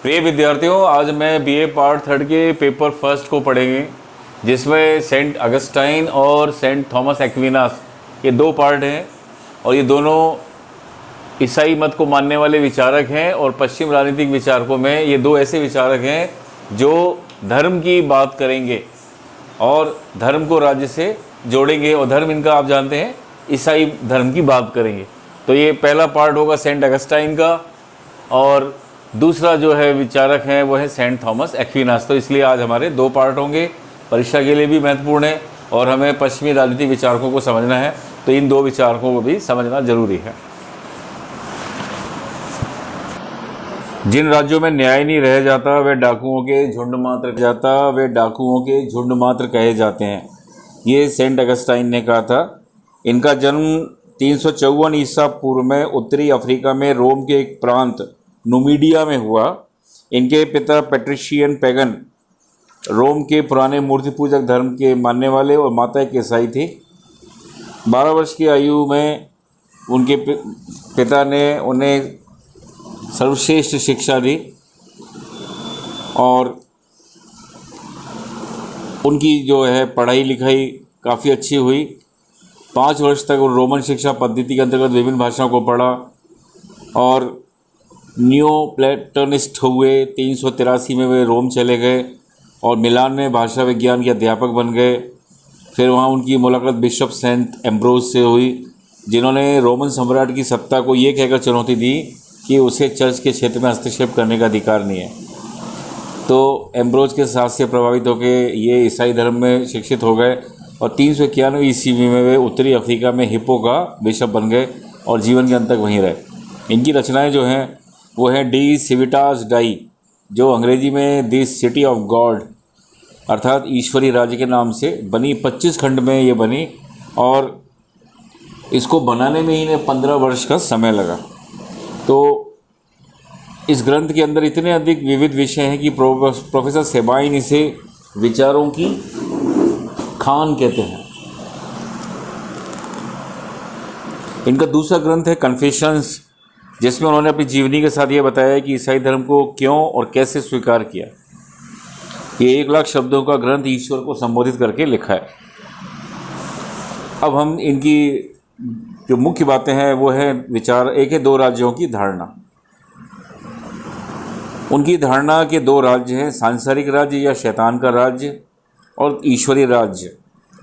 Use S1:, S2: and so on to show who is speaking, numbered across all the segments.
S1: प्रिय विद्यार्थियों, आज मैं बीए पार्ट थर्ड के पेपर फर्स्ट को पढ़ेंगे, जिसमें सेंट अगस्टाइन और सेंट थॉमस एक्विनास ये दो पार्ट हैं। और ये दोनों ईसाई मत को मानने वाले विचारक हैं और पश्चिम राजनीतिक विचारकों में ये दो ऐसे विचारक हैं जो धर्म की बात करेंगे और धर्म को राज्य से जोड़ेंगे। और धर्म इनका आप जानते हैं ईसाई धर्म की बात करेंगे। तो ये पहला पार्ट होगा सेंट अगस्टाइन का, और दूसरा जो है विचारक हैं वो है सेंट थॉमस एक्विनास। तो इसलिए आज हमारे दो पार्ट होंगे, परीक्षा के लिए भी महत्वपूर्ण है और हमें पश्चिमी राजनीतिक विचारकों को समझना है, तो इन दो विचारकों को भी समझना जरूरी है। जिन राज्यों में न्याय नहीं रह जाता वे डाकुओं के झुंड मात्र कहे जाते हैं। ये सेंट अगस्टाइन ने कहा था। इनका जन्म 354 ईसा पूर्व में उत्तरी अफ्रीका में रोम के एक प्रांत नुमीडिया में हुआ। इनके पिता पेट्रिशियन पैगन रोम के पुराने मूर्ति पूजक धर्म के मानने वाले और माता एक ईसाई थी। 12 वर्ष की आयु में उनके पिता ने उन्हें सर्वश्रेष्ठ शिक्षा दी और उनकी जो है पढ़ाई लिखाई काफ़ी अच्छी हुई। 5 वर्ष तक वो रोमन शिक्षा पद्धति के अंतर्गत विभिन्न भाषाओं को पढ़ा और नियो प्लेटोनिस्ट हुए। 383 में वे रोम चले गए और मिलान में भाषा विज्ञान के अध्यापक बन गए। फिर वहाँ उनकी मुलाकात बिशप सेंट एम्ब्रोज से हुई, जिन्होंने रोमन सम्राट की सत्ता को ये कहकर चुनौती दी कि उसे चर्च के क्षेत्र में हस्तक्षेप करने का अधिकार नहीं है। तो एम्ब्रोज के साथ से प्रभावित होकर ये ईसाई धर्म में शिक्षित हो गए और 391 ईस्वी में वे उत्तरी अफ्रीका में हिप्पो का बिशप बन गए और जीवन के अंत तक वहीं रहे। इनकी रचनाएं जो हैं वो है डी सिविटास डाई, जो अंग्रेजी में दी सिटी ऑफ गॉड अर्थात ईश्वरी राज्य के नाम से बनी। 25 खंड में ये बनी और इसको बनाने में ही 15 वर्ष का समय लगा। तो इस ग्रंथ के अंदर इतने अधिक विविध विषय हैं कि प्रोफेसर सेबाइन इसे विचारों की खान कहते हैं। इनका दूसरा ग्रंथ है कन्फेशंस, जिसमें उन्होंने अपनी जीवनी के साथ ये बताया कि ईसाई धर्म को क्यों और कैसे स्वीकार किया। ये 1 लाख शब्दों का ग्रंथ ईश्वर को संबोधित करके लिखा है। अब हम इनकी जो मुख्य बातें हैं वो है विचार। एक है 2 राज्यों की धारणा। उनकी धारणा के 2 राज्य हैं, सांसारिक राज्य या शैतान का राज्य और ईश्वरीय राज्य।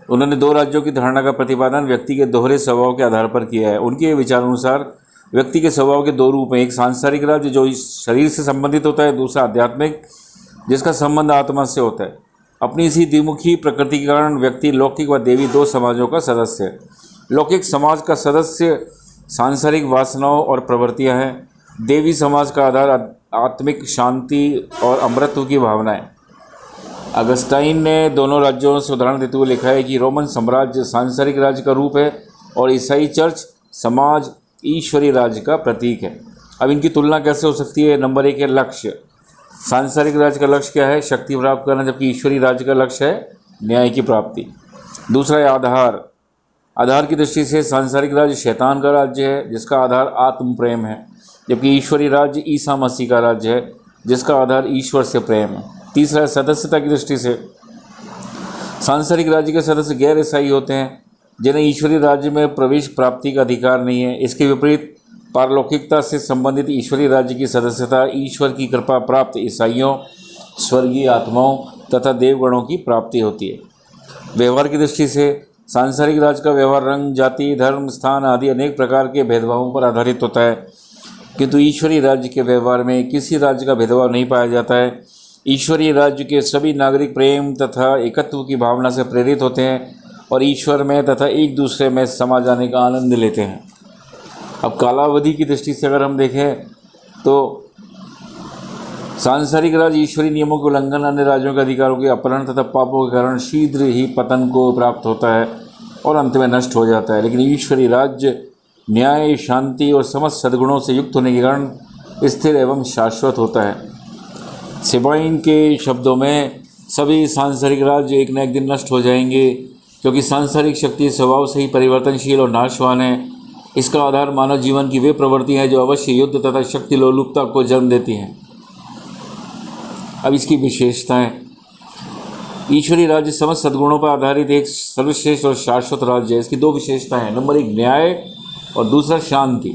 S1: उन्होंने 2 राज्यों की धारणा का प्रतिपादन व्यक्ति के दोहरे स्वभाव के आधार पर किया है। उनके विचारानुसार व्यक्ति के स्वभाव के 2 रूप हैं, एक सांसारिक राज्य जो इस शरीर से संबंधित होता है, दूसरा आध्यात्मिक जिसका संबंध आत्मा से होता है। अपनी इसी द्विमुखी प्रकृति के कारण व्यक्ति लौकिक व देवी 2 समाजों का सदस्य है। लौकिक समाज का सदस्य सांसारिक वासनाओं और प्रवृत्तियां हैं। देवी समाज का आधार आत्मिक शांति और अमृतत्व की भावना है। अगस्टाइन ने दोनों राज्यों से उदाहरण देते हुए लिखा है कि रोमन साम्राज्य सांसारिक राज्य का रूप है और ईसाई चर्च समाज ईश्वरीय राज्य का प्रतीक है। अब इनकी तुलना कैसे हो सकती है? नंबर 1 है लक्ष्य। सांसारिक राज्य का लक्ष्य क्या है? शक्ति प्राप्त करना, जबकि ईश्वरीय राज्य का लक्ष्य है न्याय की प्राप्ति। दूसरा है आधार। आधार की दृष्टि से सांसारिक राज्य शैतान का राज्य है जिसका आधार आत्म प्रेम है, जबकि ईश्वरीय राज्य ईसा मसीह का राज्य है जिसका आधार ईश्वर से प्रेम है। तीसरा है सदस्यता की दृष्टि से। सांसारिक राज्य के सदस्य गैर ईसाई होते हैं जिन्हें ईश्वरीय राज्य में प्रवेश प्राप्ति का अधिकार नहीं है। इसके विपरीत पारलौकिकता से संबंधित ईश्वरीय राज्य की सदस्यता ईश्वर की कृपा प्राप्त ईसाइयों, स्वर्गीय आत्माओं तथा देवगणों की प्राप्ति होती है। व्यवहार की दृष्टि से सांसारिक राज्य का व्यवहार रंग, जाति, धर्म, स्थान आदि अनेक प्रकार के भेदभावों पर आधारित होता है, किंतु ईश्वरीय राज्य के व्यवहार में किसी राज्य का भेदभाव नहीं पाया जाता है। ईश्वरीय राज्य के सभी नागरिक प्रेम तथा एकत्व की भावना से प्रेरित होते हैं और ईश्वर में तथा एक दूसरे में समा जाने का आनंद लेते हैं। अब कालावधि की दृष्टि से अगर हम देखें तो सांसारिक राज्य ईश्वरीय नियमों के उल्लंघन, अन्य राज्यों के अधिकारों के अपहरण तथा पापों के कारण शीघ्र ही पतन को प्राप्त होता है और अंत में नष्ट हो जाता है। लेकिन ईश्वरीय राज्य न्याय, शांति और समस्त सद्गुणों से युक्त होने के कारण स्थिर एवं शाश्वत होता है। सेबाइन के शब्दों में सभी सांसारिक राज्य एक न एक दिन नष्ट हो जाएंगे, क्योंकि सांसारिक शक्ति स्वभाव से ही परिवर्तनशील और नाशवान है। इसका आधार मानव जीवन की वे प्रवृत्ति हैं जो अवश्य युद्ध तथा शक्ति लोलुपता को जन्म देती हैं। अब इसकी विशेषताएं। ईश्वरीय राज्य समस्त सद्गुणों पर आधारित एक सर्वश्रेष्ठ और शाश्वत राज्य है। इसकी दो विशेषताएं हैं। नंबर 1 न्याय और दूसरा शांति।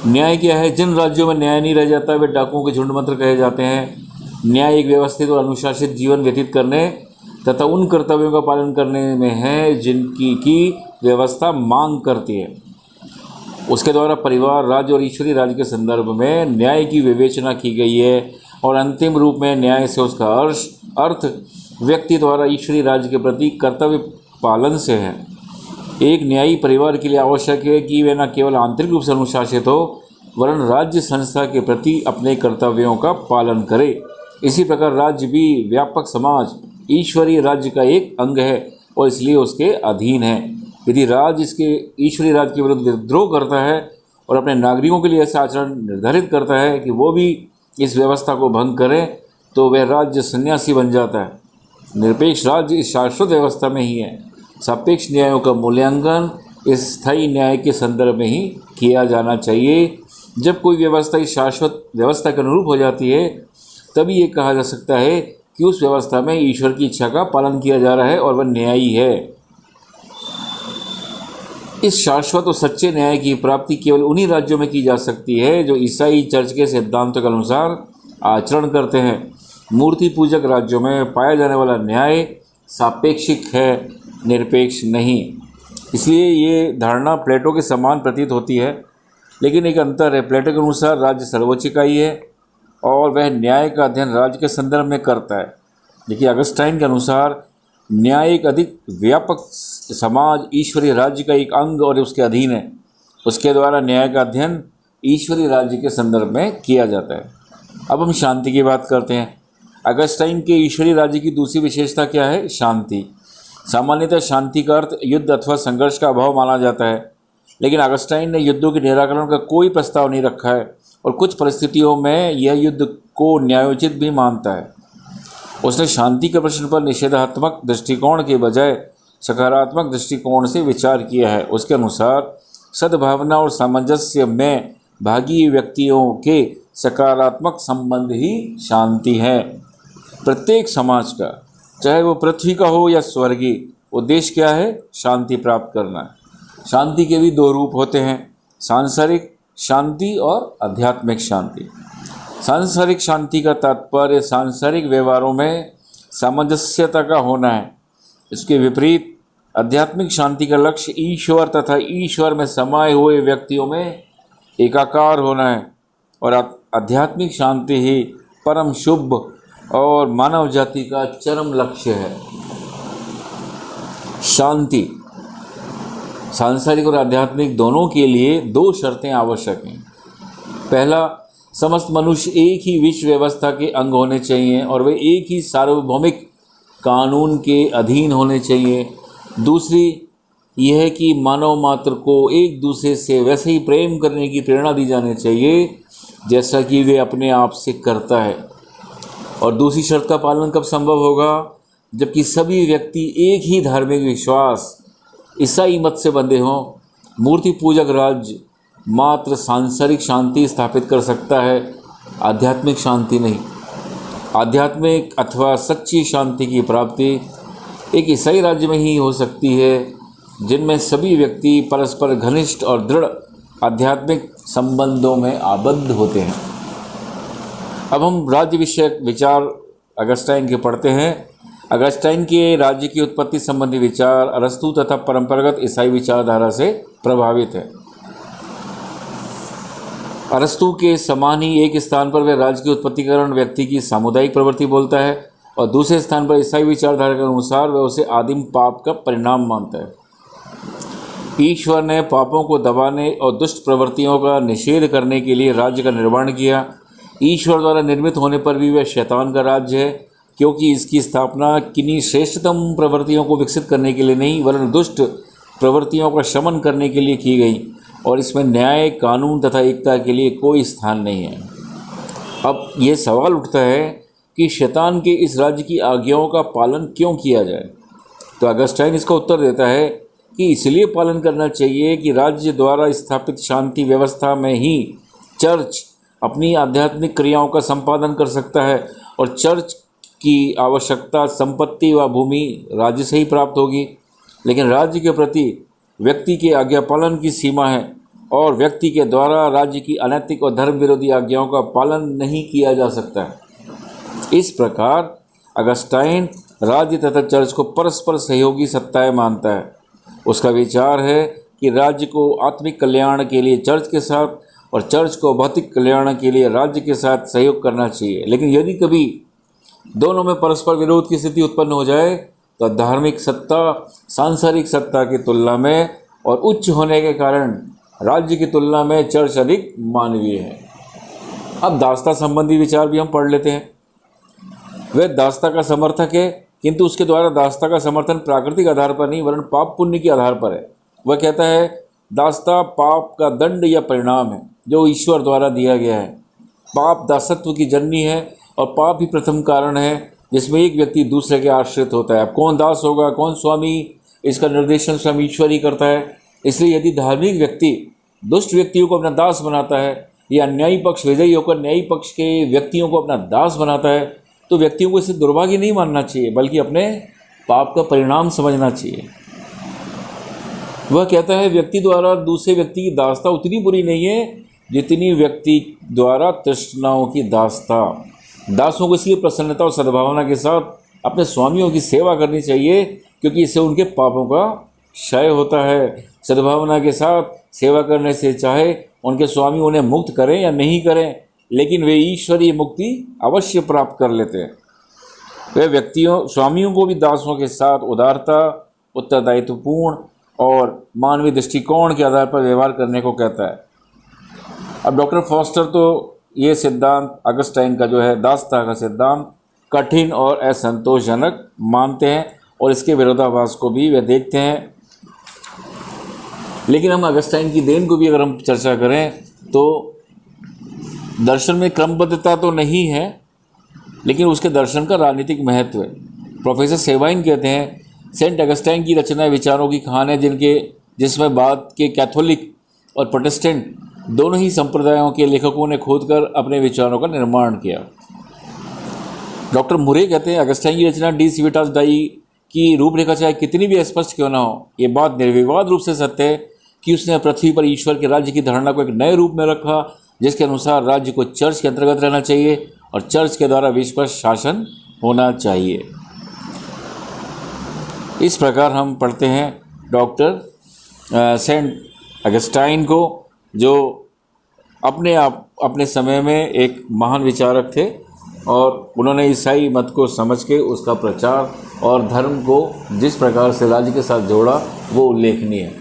S1: न्याय क्या है? जिन राज्यों में न्याय नहीं रह जाता वे डाकुओं के झुंड मंत्र कहे जाते हैं। न्याय एक व्यवस्थित और अनुशासित जीवन व्यतीत करने तथा उन कर्तव्यों का पालन करने में है जिनकी व्यवस्था मांग करती है। उसके द्वारा परिवार, राज्य और ईश्वरीय राज्य के संदर्भ में न्याय की विवेचना की गई है और अंतिम रूप में न्याय से उसका अर्थ व्यक्ति द्वारा ईश्वरीय राज्य के प्रति कर्तव्य पालन से है। एक न्यायी परिवार के लिए आवश्यक है कि वे न केवल आंतरिक रूप से अनुशासित हो वरन राज्य संस्था के प्रति अपने कर्तव्यों का पालन करे। इसी प्रकार राज्य भी व्यापक समाज ईश्वरीय राज्य का एक अंग है और इसलिए उसके अधीन है। यदि राज्य इसके ईश्वरीय राज्य के विरुद्ध विद्रोह करता है और अपने नागरिकों के लिए ऐसा आचरण निर्धारित करता है कि वो भी इस व्यवस्था को भंग करें तो वह राज्य सन्यासी बन जाता है। निरपेक्ष राज्य इस शाश्वत व्यवस्था में ही है। सापेक्ष न्यायों का मूल्यांकन इस स्थायी न्याय के संदर्भ में ही किया जाना चाहिए। जब कोई व्यवस्था इस शाश्वत व्यवस्था के अनुरूप हो जाती है तभी ये कहा जा सकता है कि उस व्यवस्था में ईश्वर की इच्छा का पालन किया जा रहा है और वह न्यायी है। इस शाश्वत और सच्चे न्याय की प्राप्ति केवल उन्हीं राज्यों में की जा सकती है जो ईसाई चर्च के सिद्धांतों के अनुसार आचरण करते हैं। मूर्ति पूजक राज्यों में पाया जाने वाला न्याय सापेक्षिक है, निरपेक्ष नहीं। इसलिए ये धारणा प्लेटो के समान प्रतीत होती है, लेकिन एक अंतर है। प्लेटो के अनुसार राज्य सर्वोच्च इकाई है और वह न्याय का अध्ययन राज्य के संदर्भ में करता है। देखिए, अगस्टाइन के अनुसार न्याय एक अधिक व्यापक समाज ईश्वरीय राज्य का एक अंग और उसके अधीन है। उसके द्वारा न्याय का अध्ययन ईश्वरीय राज्य के संदर्भ में किया जाता है। अब हम शांति की बात करते हैं। अगस्टाइन के ईश्वरीय राज्य की दूसरी विशेषता क्या है? शांति। सामान्यतः शांति का अर्थ युद्ध अथवा संघर्ष का अभाव माना जाता है, लेकिन अगस्टाइन ने युद्धों के निराकरण का कोई प्रस्ताव नहीं रखा है और कुछ परिस्थितियों में यह युद्ध को न्यायोचित भी मानता है। उसने शांति के प्रश्न पर निषेधात्मक दृष्टिकोण के बजाय सकारात्मक दृष्टिकोण से विचार किया है। उसके अनुसार सद्भावना और सामंजस्य में भागी व्यक्तियों के सकारात्मक संबंध ही शांति है। प्रत्येक समाज का, चाहे वो पृथ्वी का हो या स्वर्गीय, उद्देश्य क्या है? शांति प्राप्त करना है। शांति के भी दो रूप होते हैं, सांसारिक शांति और आध्यात्मिक शांति। सांसारिक शांति का तात्पर्य सांसारिक व्यवहारों में सामंजस्यता का होना है। इसके विपरीत आध्यात्मिक शांति का लक्ष्य ईश्वर तथा ईश्वर में समाये हुए व्यक्तियों में एकाकार होना है और आध्यात्मिक शांति ही परम शुभ और मानव जाति का चरम लक्ष्य है। शांति सांसारिक और आध्यात्मिक दोनों के लिए दो शर्तें आवश्यक हैं। पहला, समस्त मनुष्य एक ही विश्व व्यवस्था के अंग होने चाहिए और वे एक ही सार्वभौमिक कानून के अधीन होने चाहिए। दूसरी यह है कि मानव मात्र को एक दूसरे से वैसे ही प्रेम करने की प्रेरणा दी जानी चाहिए जैसा कि वे अपने आप से करता है। और दूसरी शर्त का पालन कब संभव होगा? जबकि सभी व्यक्ति एक ही धार्मिक विश्वास ईसाई मत से बंधे हों। मूर्ति पूजक राज्य मात्र सांसारिक शांति स्थापित कर सकता है, आध्यात्मिक शांति नहीं। आध्यात्मिक अथवा सच्ची शांति की प्राप्ति एक ईसाई राज्य में ही हो सकती है जिनमें सभी व्यक्ति परस्पर घनिष्ठ और दृढ़ आध्यात्मिक संबंधों में आबद्ध होते हैं। अब हम राज्य विषयक विचार अगस्टाइन के पढ़ते हैं। अगस्टाइन के राज्य की उत्पत्ति संबंधी विचार अरस्तु तथा परंपरागत ईसाई विचारधारा से प्रभावित है। अरस्तु के समान ही एक स्थान पर वह राज्य की उत्पत्ति के कारण व्यक्ति की सामुदायिक प्रवृत्ति बोलता है और दूसरे स्थान पर ईसाई विचारधारा के अनुसार वह उसे आदिम पाप का परिणाम मानता है। ईश्वर ने पापों को दबाने और दुष्ट प्रवृत्तियों का निषेध करने के लिए राज्य का निर्माण किया। ईश्वर द्वारा निर्मित होने पर भी वह शैतान का राज्य है, क्योंकि इसकी स्थापना किन्हीं श्रेष्ठतम प्रवृत्तियों को विकसित करने के लिए नहीं वरन दुष्ट प्रवृत्तियों का शमन करने के लिए की गई और इसमें न्याय, कानून तथा एकता के लिए कोई स्थान नहीं है। अब ये सवाल उठता है कि शैतान के इस राज्य की आज्ञाओं का पालन क्यों किया जाए? तो अगस्टाइन इसका उत्तर देता है कि इसलिए पालन करना चाहिए कि राज्य द्वारा स्थापित शांति व्यवस्था में ही चर्च अपनी आध्यात्मिक क्रियाओं का संपादन कर सकता है और चर्च की आवश्यकता संपत्ति व भूमि राज्य से ही प्राप्त होगी। लेकिन राज्य के प्रति व्यक्ति के आज्ञा पालन की सीमा है और व्यक्ति के द्वारा राज्य की अनैतिक और धर्म विरोधी आज्ञाओं का पालन नहीं किया जा सकता है। इस प्रकार अगस्टाइन राज्य तथा चर्च को परस्पर सहयोगी सत्ताएं मानता है। उसका विचार है कि राज्य को आत्मिक कल्याण के लिए चर्च के साथ और चर्च को भौतिक कल्याण के लिए राज्य के साथ सहयोग करना चाहिए। लेकिन यदि कभी दोनों में परस्पर विरोध की स्थिति उत्पन्न हो जाए तो धार्मिक सत्ता सांसारिक सत्ता की तुलना में और उच्च होने के कारण राज्य की तुलना में चर्च अधिक मानवीय है। अब दासता संबंधी विचार भी हम पढ़ लेते हैं। वह दासता का समर्थक है, किंतु उसके द्वारा दासता का समर्थन प्राकृतिक आधार पर नहीं वरन पाप पुण्य के आधार पर है। वह कहता है दासता पाप का दंड या परिणाम है जो ईश्वर द्वारा दिया गया है। पाप दासत्व की जननी है और पाप ही प्रथम कारण है जिसमें एक व्यक्ति दूसरे के आश्रित होता है। अब कौन दास होगा कौन स्वामी, इसका निर्देशन स्वयं ईश्वर ही करता है। इसलिए यदि धार्मिक व्यक्ति दुष्ट व्यक्तियों को अपना दास बनाता है या न्यायी पक्ष विजयी होकर न्यायी पक्ष के व्यक्तियों को अपना दास बनाता है तो व्यक्तियों को इसे दुर्भाग्य नहीं मानना चाहिए बल्कि अपने पाप का परिणाम समझना चाहिए। वह कहता है व्यक्ति द्वारा दूसरे व्यक्ति की दासता उतनी बुरी नहीं है जितनी व्यक्ति द्वारा तृष्णाओं की दासता। दासों को इसलिए प्रसन्नता और सद्भावना के साथ अपने स्वामियों की सेवा करनी चाहिए क्योंकि इससे उनके पापों का क्षय होता है। सद्भावना के साथ सेवा करने से चाहे उनके स्वामी उन्हें मुक्त करें या नहीं करें, लेकिन वे ईश्वरीय मुक्ति अवश्य प्राप्त कर लेते हैं। वे व्यक्तियों स्वामियों को भी दासों के साथ उदारता उत्तरदायित्वपूर्ण और मानवीय दृष्टिकोण के आधार पर व्यवहार करने को कहता है। अब डॉक्टर फॉस्टर तो ये सिद्धांत अगस्टाइन का जो है दासता का सिद्धांत कठिन और असंतोषजनक मानते हैं और इसके विरोधाभास को भी वे देखते हैं। लेकिन हम अगस्टाइन की देन को भी अगर हम चर्चा करें तो दर्शन में क्रमबद्धता तो नहीं है लेकिन उसके दर्शन का राजनीतिक महत्व है। प्रोफेसर सेवाइन कहते हैं सेंट अगस्टाइन की रचना विचारों की खान है जिसमें बाद के कैथोलिक और प्रोटेस्टेंट दोनों ही संप्रदायों के लेखकों ने खोदकर अपने विचारों का निर्माण किया। डॉक्टर मुरे कहते हैं अगस्टाइन की रचना डी सिविटास डाई की रूपरेखा चाहे कितनी भी स्पष्ट क्यों ना हो, ये बात निर्विवाद रूप से सत्य है कि उसने पृथ्वी पर ईश्वर के राज्य की धारणा को एक नए रूप में रखा जिसके अनुसार राज्य को चर्च के अंतर्गत रहना चाहिए और चर्च के द्वारा विश्व पर शासन होना चाहिए। इस प्रकार हम पढ़ते हैं डॉक्टर सेंट अगस्टाइन को, जो अपने समय में एक महान विचारक थे और उन्होंने ईसाई मत को समझ के उसका प्रचार और धर्म को जिस प्रकार से राज्य के साथ जोड़ा वो उल्लेखनीय है।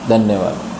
S1: धन्यवाद।